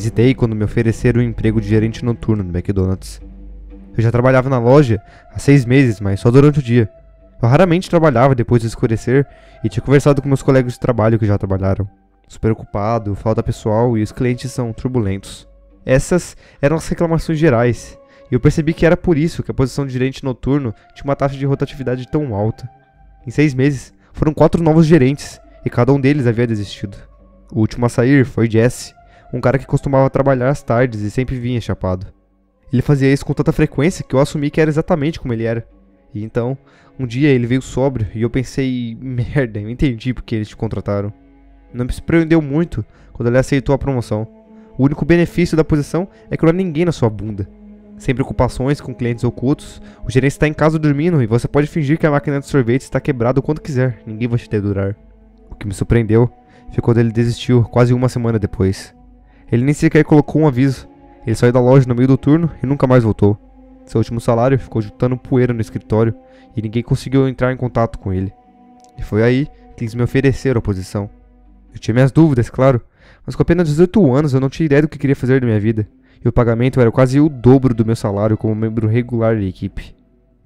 hesitei quando me ofereceram um emprego de gerente noturno no McDonald's. Eu já trabalhava na loja há 6 meses, mas só durante o dia. Eu raramente trabalhava depois do escurecer e tinha conversado com meus colegas de trabalho que já trabalharam. Super ocupado, falta pessoal e os clientes são turbulentos. Essas eram as reclamações gerais, e eu percebi que era por isso que a posição de gerente noturno tinha uma taxa de rotatividade tão alta. Em 6 meses, foram 4 novos gerentes, e cada um deles havia desistido. O último a sair foi Jesse, um cara que costumava trabalhar às tardes e sempre vinha chapado. Ele fazia isso com tanta frequência que eu assumi que era exatamente como ele era. E então, um dia ele veio sóbrio e eu pensei, merda, eu entendi porque eles te contrataram. Não me surpreendeu muito quando ele aceitou a promoção. O único benefício da posição é que não há ninguém na sua bunda. Sem preocupações com clientes ocultos, o gerente está em casa dormindo e você pode fingir que a máquina de sorvete está quebrada o quanto quiser, ninguém vai te dedurar. O que me surpreendeu foi quando ele desistiu quase uma semana depois. Ele nem sequer colocou um aviso. Ele saiu da loja no meio do turno e nunca mais voltou. Seu último salário ficou juntando poeira no escritório e ninguém conseguiu entrar em contato com ele. E foi aí que eles me ofereceram a posição. Eu tinha minhas dúvidas, claro, mas com apenas 18 anos eu não tinha ideia do que queria fazer da minha vida. E o pagamento era quase o dobro do meu salário como membro regular da equipe.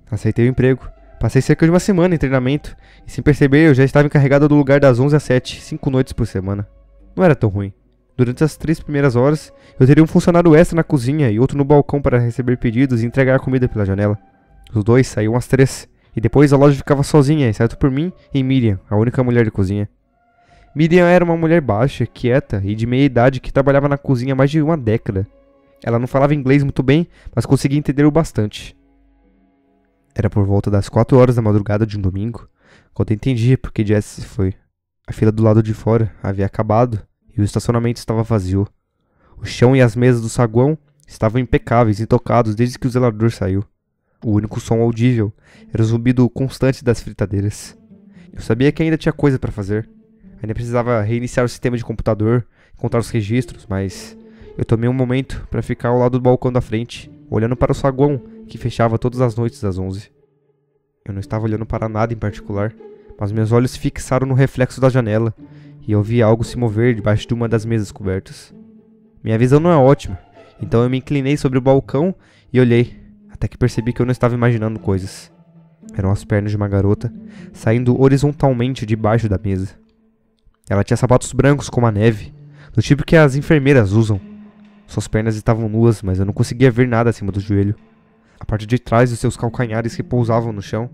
Aceitei o emprego. Passei cerca de uma semana em treinamento e sem perceber eu já estava encarregado do lugar das 11 às 7, 5 noites por semana. Não era tão ruim. Durante as 3 primeiras horas, eu teria um funcionário extra na cozinha e outro no balcão para receber pedidos e entregar a comida pela janela. Os dois saíam às 3, e depois a loja ficava sozinha, exceto por mim e Miriam, a única mulher de cozinha. Miriam era uma mulher baixa, quieta e de meia idade que trabalhava na cozinha há mais de uma década. Ela não falava inglês muito bem, mas conseguia entender o bastante. Era por volta das 4 horas da madrugada de um domingo, quando eu entendi por que Jesse se foi. A fila do lado de fora havia acabado e o estacionamento estava vazio. O chão e as mesas do saguão estavam impecáveis, intocados desde que o zelador saiu. O único som audível era o zumbido constante das fritadeiras. Eu sabia que ainda tinha coisa para fazer. Ainda precisava reiniciar o sistema de computador, encontrar os registros, mas eu tomei um momento para ficar ao lado do balcão da frente, olhando para o saguão que fechava todas as noites às 11. Eu não estava olhando para nada em particular, mas meus olhos se fixaram no reflexo da janela e eu vi algo se mover debaixo de uma das mesas cobertas. Minha visão não é ótima, então eu me inclinei sobre o balcão e olhei, até que percebi que eu não estava imaginando coisas. Eram as pernas de uma garota, saindo horizontalmente debaixo da mesa. Ela tinha sapatos brancos como a neve, do tipo que as enfermeiras usam. Suas pernas estavam nuas, mas eu não conseguia ver nada acima do joelho. A parte de trás dos seus calcanhares repousavam no chão,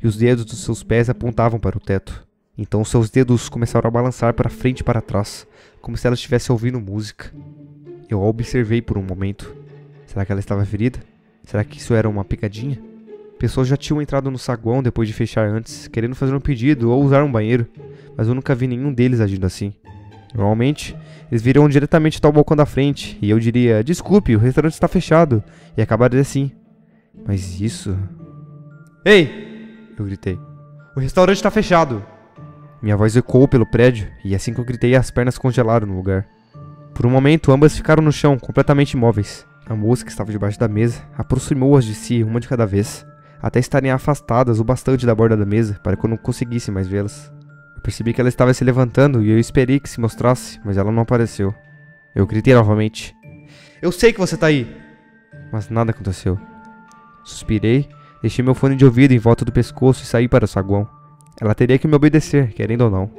e os dedos dos seus pés apontavam para o teto. Então seus dedos começaram a balançar para frente e para trás, como se ela estivesse ouvindo música. Eu a observei por um momento. Será que ela estava ferida? Será que isso era uma pegadinha? Pessoas já tinham entrado no saguão depois de fechar antes, querendo fazer um pedido ou usar um banheiro, mas eu nunca vi nenhum deles agindo assim. Normalmente, eles viriam diretamente até o balcão da frente, e eu diria, desculpe, o restaurante está fechado, e acabaria assim. Mas isso... Ei! Eu gritei. O restaurante está fechado! Minha voz ecoou pelo prédio, e assim que eu gritei, as pernas congelaram no lugar. Por um momento, ambas ficaram no chão, completamente imóveis. A moça que estava debaixo da mesa aproximou-as de si, uma de cada vez, até estarem afastadas o bastante da borda da mesa, para que eu não conseguisse mais vê-las. Eu percebi que ela estava se levantando e eu esperei que se mostrasse, mas ela não apareceu. Eu gritei novamente. Eu sei que você tá aí! Mas nada aconteceu. Suspirei, deixei meu fone de ouvido em volta do pescoço e saí para o saguão. Ela teria que me obedecer, querendo ou não.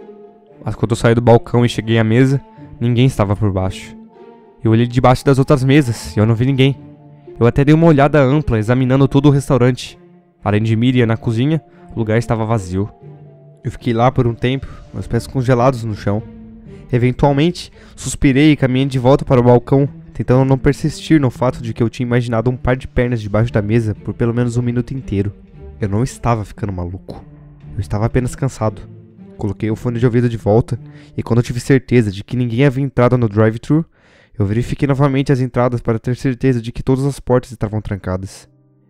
Mas quando eu saí do balcão e cheguei à mesa, ninguém estava por baixo. Eu olhei debaixo das outras mesas e eu não vi ninguém. Eu até dei uma olhada ampla, examinando todo o restaurante. Além de Miriam na cozinha, o lugar estava vazio. Eu fiquei lá por um tempo, meus pés congelados no chão. Eventualmente, suspirei e caminhei de volta para o balcão, tentando não persistir no fato de que eu tinha imaginado um par de pernas debaixo da mesa por pelo menos um minuto inteiro. Eu não estava ficando maluco. Eu estava apenas cansado. Coloquei o fone de ouvido de volta, e quando eu tive certeza de que ninguém havia entrado no drive-thru, eu verifiquei novamente as entradas para ter certeza de que todas as portas estavam trancadas.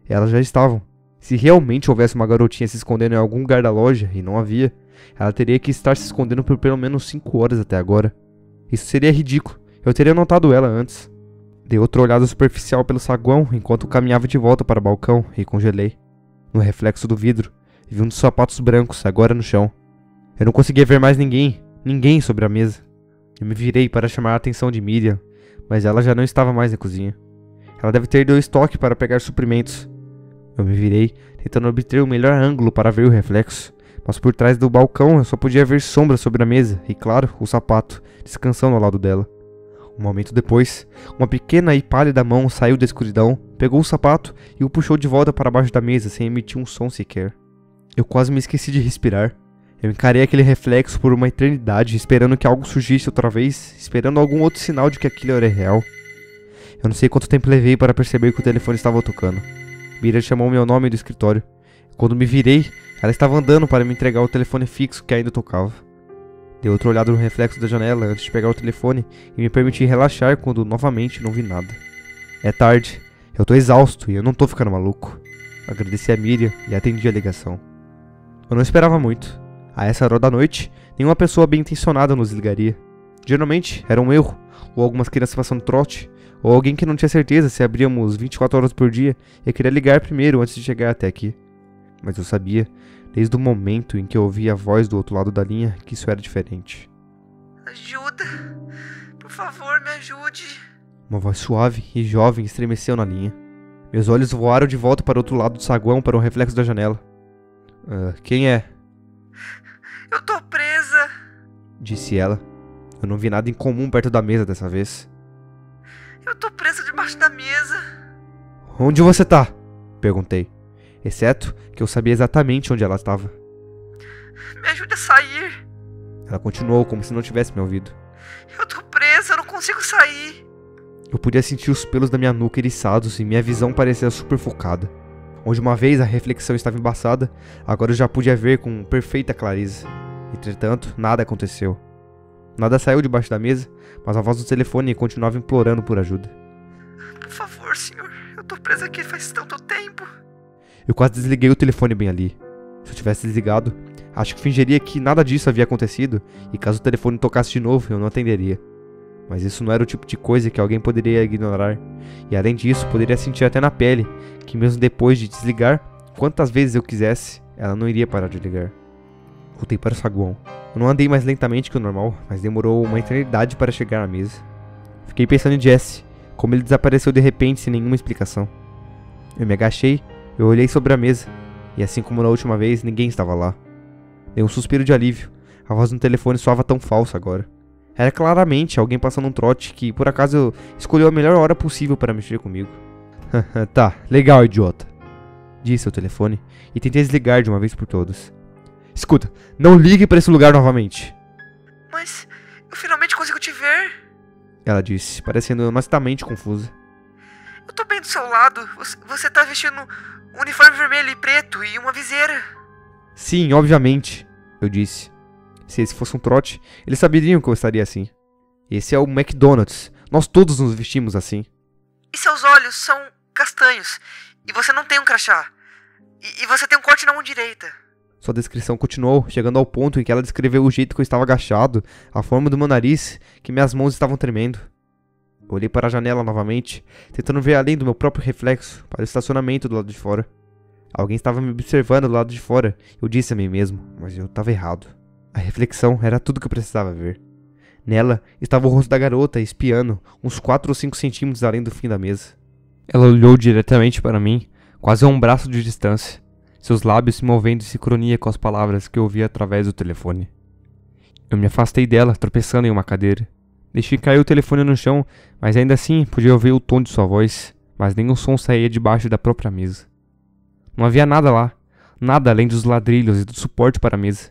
Elas já estavam. Se realmente houvesse uma garotinha se escondendo em algum lugar da loja, e não havia, ela teria que estar se escondendo por pelo menos 5 horas até agora. Isso seria ridículo. Eu teria notado ela antes. Dei outra olhada superficial pelo saguão enquanto caminhava de volta para o balcão e congelei. No reflexo do vidro, vi um dos sapatos brancos, agora no chão. Eu não conseguia ver mais ninguém sobre a mesa. Eu me virei para chamar a atenção de Miriam, mas ela já não estava mais na cozinha. Ela deve ter ido ao estoque para pegar suprimentos. Eu me virei, tentando obter o melhor ângulo para ver o reflexo, mas por trás do balcão eu só podia ver sombras sobre a mesa e, claro, o sapato, descansando ao lado dela. Um momento depois, uma pequena e pálida mão saiu da escuridão, pegou o sapato e o puxou de volta para baixo da mesa sem emitir um som sequer. Eu quase me esqueci de respirar. Eu encarei aquele reflexo por uma eternidade, esperando que algo surgisse outra vez, esperando algum outro sinal de que aquilo era real. Eu não sei quanto tempo levei para perceber que o telefone estava tocando. Mira chamou meu nome do escritório. Quando me virei, ela estava andando para me entregar o telefone fixo que ainda tocava. Dei outra olhada no reflexo da janela antes de pegar o telefone e me permiti relaxar quando novamente não vi nada. É tarde, eu tô exausto e eu não tô ficando maluco. Agradeci a Miriam e atendi a ligação. Eu não esperava muito. A essa hora da noite, nenhuma pessoa bem intencionada nos ligaria. Geralmente era um erro, ou algumas crianças passando trote, ou alguém que não tinha certeza se abríamos 24 horas por dia e queria ligar primeiro antes de chegar até aqui. Mas eu sabia, desde o momento em que eu ouvi a voz do outro lado da linha, que isso era diferente. Ajuda! Por favor, me ajude! Uma voz suave e jovem estremeceu na linha. Meus olhos voaram de volta para o outro lado do saguão para o reflexo da janela. Quem é? Eu tô presa! Disse ela. Eu não vi nada incomum perto da mesa dessa vez. Eu tô presa debaixo da mesa. Onde você tá? Perguntei. Exceto que eu sabia exatamente onde ela estava. Me ajude a sair. Ela continuou como se não tivesse me ouvido. Eu tô presa, eu não consigo sair. Eu podia sentir os pelos da minha nuca eriçados e minha visão parecia super focada. Onde uma vez a reflexão estava embaçada, agora eu já podia ver com perfeita clareza. Entretanto, nada aconteceu. Nada saiu debaixo da mesa, mas a voz do telefone continuava implorando por ajuda. Por favor, senhor. Eu tô presa aqui faz tanto tempo. Eu quase desliguei o telefone bem ali. Se eu tivesse desligado, acho que fingiria que nada disso havia acontecido, e caso o telefone tocasse de novo, eu não atenderia. Mas isso não era o tipo de coisa que alguém poderia ignorar, e além disso, poderia sentir até na pele, que mesmo depois de desligar, quantas vezes eu quisesse, ela não iria parar de ligar. Voltei para o saguão. Eu não andei mais lentamente que o normal, mas demorou uma eternidade para chegar à mesa. Fiquei pensando em Jesse, como ele desapareceu de repente sem nenhuma explicação. Eu me agachei, eu olhei sobre a mesa, e assim como na última vez, ninguém estava lá. Dei um suspiro de alívio, a voz no telefone soava tão falsa agora. Era claramente alguém passando um trote que, por acaso, escolheu a melhor hora possível para mexer comigo. Tá, legal, idiota, disse o telefone, e tentei desligar de uma vez por todas. Escuta, não ligue para esse lugar novamente. Mas eu finalmente consigo te ver. Ela disse, parecendo honestamente confusa. Eu tô bem do seu lado. Você tá vestindo um uniforme vermelho e preto e uma viseira. Sim, obviamente, eu disse. Se esse fosse um trote, eles saberiam que eu estaria assim. Esse é o McDonald's. Nós todos nos vestimos assim. E seus olhos são castanhos. E você não tem um crachá. E você tem um corte na mão direita. Sua descrição continuou, chegando ao ponto em que ela descreveu o jeito que eu estava agachado, a forma do meu nariz, que minhas mãos estavam tremendo. Olhei para a janela novamente, tentando ver além do meu próprio reflexo, para o estacionamento do lado de fora. Alguém estava me observando do lado de fora, eu disse a mim mesmo, mas eu estava errado. A reflexão era tudo que eu precisava ver. Nela estava o rosto da garota espiando, uns 4 ou 5 centímetros além do fim da mesa. Ela olhou diretamente para mim, quase a um braço de distância, seus lábios se movendo em sincronia com as palavras que eu ouvia através do telefone. Eu me afastei dela, tropeçando em uma cadeira. Deixei cair o telefone no chão, mas ainda assim podia ouvir o tom de sua voz, mas nenhum som saía debaixo da própria mesa. Não havia nada lá, nada além dos ladrilhos e do suporte para a mesa.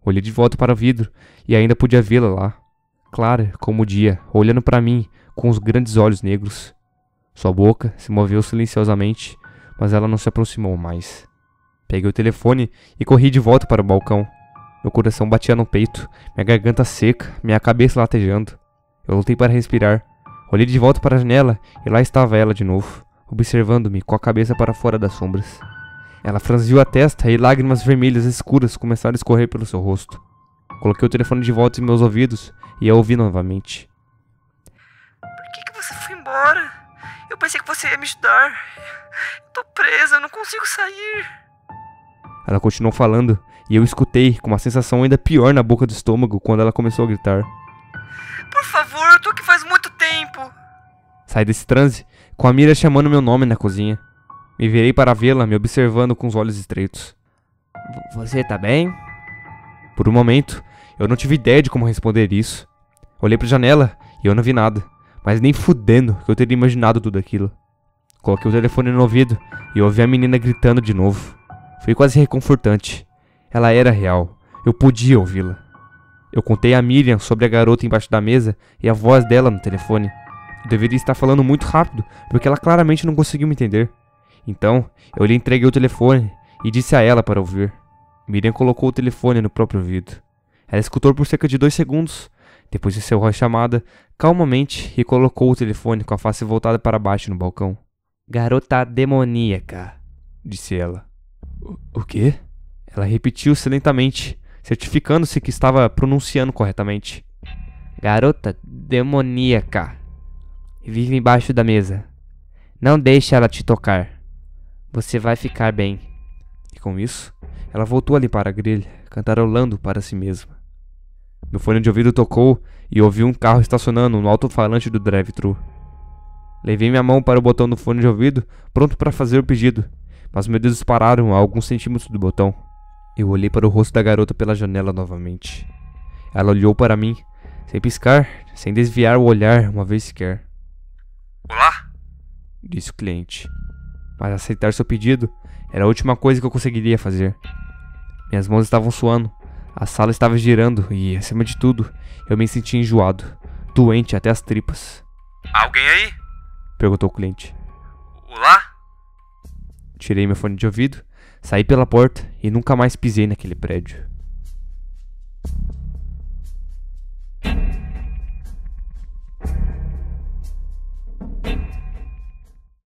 Olhei de volta para o vidro e ainda podia vê-la lá, clara como o dia, olhando para mim com os grandes olhos negros. Sua boca se moveu silenciosamente, mas ela não se aproximou mais. Peguei o telefone e corri de volta para o balcão. Meu coração batia no peito, minha garganta seca, minha cabeça latejando. Eu lutei para respirar. Olhei de volta para a janela e lá estava ela de novo, observando-me com a cabeça para fora das sombras. Ela franziu a testa e lágrimas vermelhas escuras começaram a escorrer pelo seu rosto. Coloquei o telefone de volta em meus ouvidos e a ouvi novamente. Por que você foi embora? Eu pensei que você ia me ajudar. Eu tô presa, eu não consigo sair. Ela continuou falando e eu escutei com uma sensação ainda pior na boca do estômago quando ela começou a gritar. Por favor, eu tô aqui faz muito tempo. Saí desse transe com a Miriam chamando meu nome na cozinha. Me virei para vê-la, me observando com os olhos estreitos. Você tá bem? Por um momento, eu não tive ideia de como responder isso. Olhei pra janela e eu não vi nada, mas nem fudendo que eu teria imaginado tudo aquilo. Coloquei o telefone no ouvido e ouvi a menina gritando de novo. Foi quase reconfortante. Ela era real. Eu podia ouvi-la. Eu contei a Miriam sobre a garota embaixo da mesa e a voz dela no telefone. Eu deveria estar falando muito rápido, porque ela claramente não conseguiu me entender. Então, eu lhe entreguei o telefone e disse a ela para ouvir. Miriam colocou o telefone no próprio ouvido. Ela escutou por cerca de 2 segundos. Depois encerrou a chamada calmamente e colocou o telefone com a face voltada para baixo no balcão. Garota demoníaca, disse ela. O quê? Ela repetiu lentamente, certificando-se que estava pronunciando corretamente. Garota demoníaca. Vive embaixo da mesa. Não deixe ela te tocar. Você vai ficar bem. E com isso, ela voltou a limpar a grelha, cantarolando para si mesma. Meu fone de ouvido tocou e ouvi um carro estacionando no alto-falante do drive-thru. Levei minha mão para o botão do fone de ouvido, pronto para fazer o pedido, mas meus dedos pararam a alguns centímetros do botão. Eu olhei para o rosto da garota pela janela novamente. Ela olhou para mim, sem piscar, sem desviar o olhar uma vez sequer. Olá? Disse o cliente. Mas aceitar seu pedido era a última coisa que eu conseguiria fazer. Minhas mãos estavam suando, a sala estava girando e, acima de tudo, eu me sentia enjoado, doente até as tripas. Alguém aí? Perguntou o cliente. Olá? Tirei meu fone de ouvido, saí pela porta e nunca mais pisei naquele prédio.